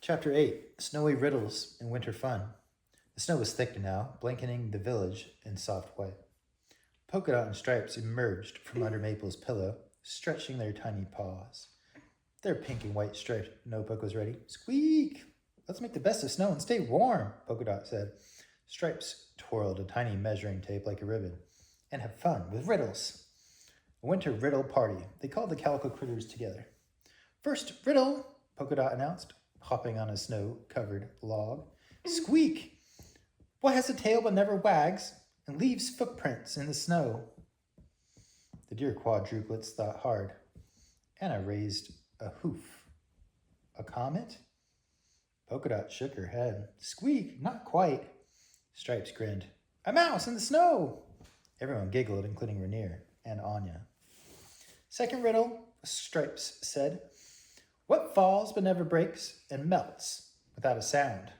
Chapter 8, Snowy Riddles and Winter Fun. The snow was thick now, blanketing the village in soft white. Polkadot and Stripes emerged from under Maple's pillow, stretching their tiny paws. Their pink and white striped notebook was ready. Squeak! Let's make the best of snow and stay warm, Polkadot said. Stripes twirled a tiny measuring tape like a ribbon. And have fun with riddles. A winter riddle party. They called the calico critters together. First riddle, Polkadot announced, hopping on a snow-covered log. Squeak! What has a tail but never wags and leaves footprints in the snow? The dear quadruplets thought hard. Anna raised a hoof. A comet? Polkadot shook her head. Squeak! Not quite. Stripes grinned. A mouse in the snow! Everyone giggled, including Rainier and Anya. Second riddle, Stripes said. What falls but never breaks and melts without a sound?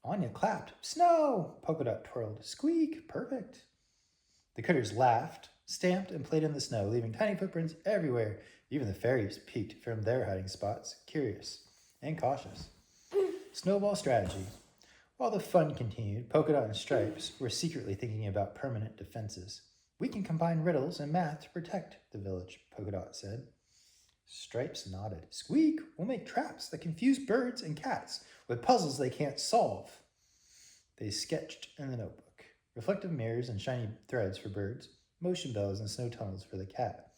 Anya clapped. Snow! Polkadot twirled. Squeak! Perfect. The critters laughed, stamped, and played in the snow, leaving tiny footprints everywhere. Even the fairies peeked from their hiding spots, curious and cautious. Snowball strategy. While the fun continued, Polkadot and Stripes were secretly thinking about permanent defenses. We can combine riddles and math to protect the village, Polkadot said. Stripes nodded. Squeak! We'll make traps that confuse birds and cats with puzzles they can't solve. They sketched in the notebook. Reflective mirrors and shiny threads for birds, motion bells and snow tunnels for the cat.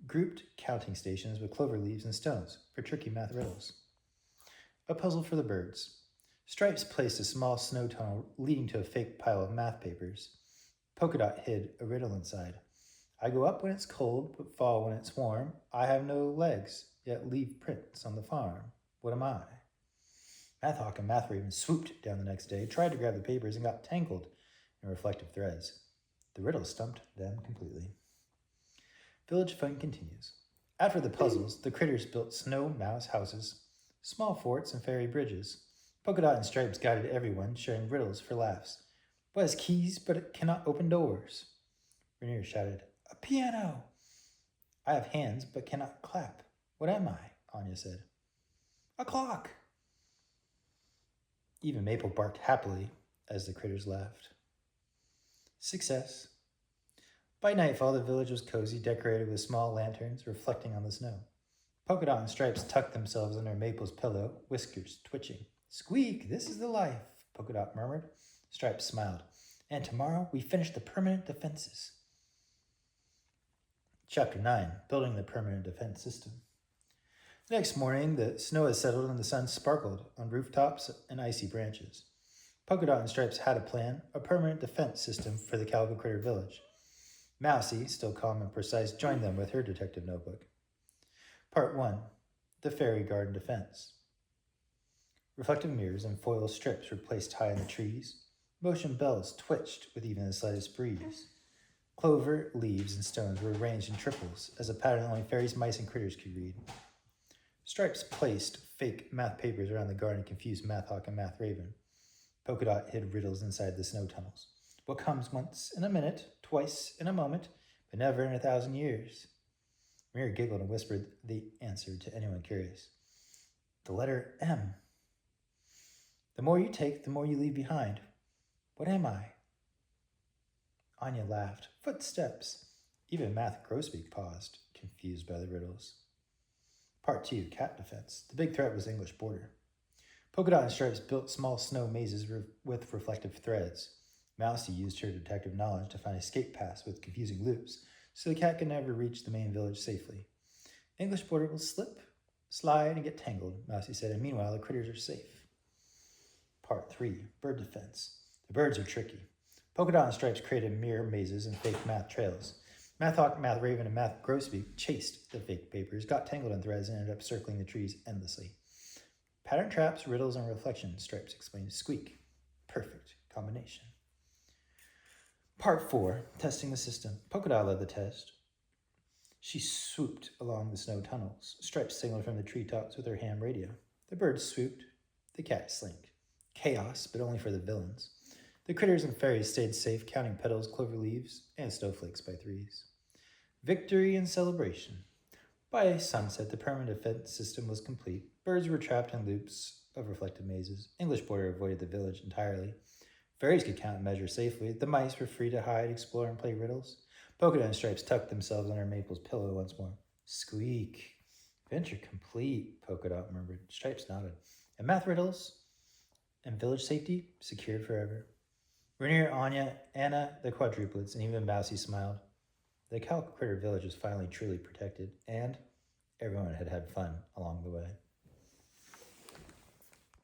Grouped counting stations with clover leaves and stones for tricky math riddles. A puzzle for the birds. Stripes placed a small snow tunnel leading to a fake pile of math papers. Polkadot hid a riddle inside. I go up when it's cold, but fall when it's warm. I have no legs, yet leave prints on the farm. What am I? Math Hawk and Math Raven swooped down the next day, tried to grab the papers, and got tangled in reflective threads. The riddle stumped them completely. Village fun continues. After the puzzles, the critters built snow mouse houses, small forts, and fairy bridges. Polkadot and Stripes guided everyone, sharing riddles for laughs. What has keys, but it cannot open doors? Rainier shouted, A piano! I have hands, but cannot clap. What am I? Anya said. A clock! Even Maple barked happily as the critters laughed. Success. By nightfall, the village was cozy, decorated with small lanterns reflecting on the snow. Polkadot and Stripes tucked themselves under Maple's pillow, whiskers twitching. Squeak, this is the life, Polkadot murmured. Stripes smiled. And tomorrow we finish the permanent defenses. Chapter 9, Building the Permanent Defense System. The next morning, the snow had settled and the sun sparkled on rooftops and icy branches. Polkadot and Stripes had a plan, a permanent defense system for the Calico Critter Village. Mousie, still calm and precise, joined them with her detective notebook. Part 1, The Fairy Garden Defense. Reflective mirrors and foil strips were placed high in the trees. Motion bells twitched with even the slightest breeze. Clover, leaves, and stones were arranged in triples, as a pattern only fairies, mice, and critters could read. Stripes placed fake math papers around the garden and confused Math Hawk and Math Raven. Polkadot hid riddles inside the snow tunnels. What comes once in a minute, twice in a moment, but never in 1,000 years? Rainier giggled and whispered the answer to anyone curious. The letter M. The more you take, the more you leave behind. What am I? Anya laughed. Footsteps. Even Math Grosbeak paused, confused by the riddles. Part 2, Cat Defense. The big threat was English Border. Polkadot and Stripes built small snow mazes with reflective threads. Mousie used her detective knowledge to find escape paths with confusing loops, so the cat could never reach the main village safely. English Border will slip, slide, and get tangled, Mousie said, and meanwhile the critters are safe. Part 3, Bird Defense. The birds are tricky. Polkadot and Stripes created mirror mazes and fake math trails. Math Hawk, Math Raven, and Math Grosbeak chased the fake papers, got tangled in threads, and ended up circling the trees endlessly. Pattern traps, riddles, and reflections, Stripes explained. Squeak. Perfect combination. Part 4, Testing the System. Polkadot led the test. She swooped along the snow tunnels. Stripes signaled from the treetops with her ham radio. The birds swooped. The cat slinked. Chaos, but only for the villains. The critters and fairies stayed safe, counting petals, clover leaves, and snowflakes by threes. Victory and celebration. By sunset, the permanent defense system was complete. Birds were trapped in loops of reflective mazes. English border avoided the village entirely. Fairies could count and measure safely. The mice were free to hide, explore, and play riddles. Polkadot and Stripes tucked themselves under Maple's pillow once more. Squeak. Venture complete, Polkadot murmured. Stripes nodded. And math riddles and village safety secured forever. Rainier, Anya, Anna, the quadruplets, and even Bousy smiled. The Cal Critter village was finally truly protected, and everyone had had fun along the way.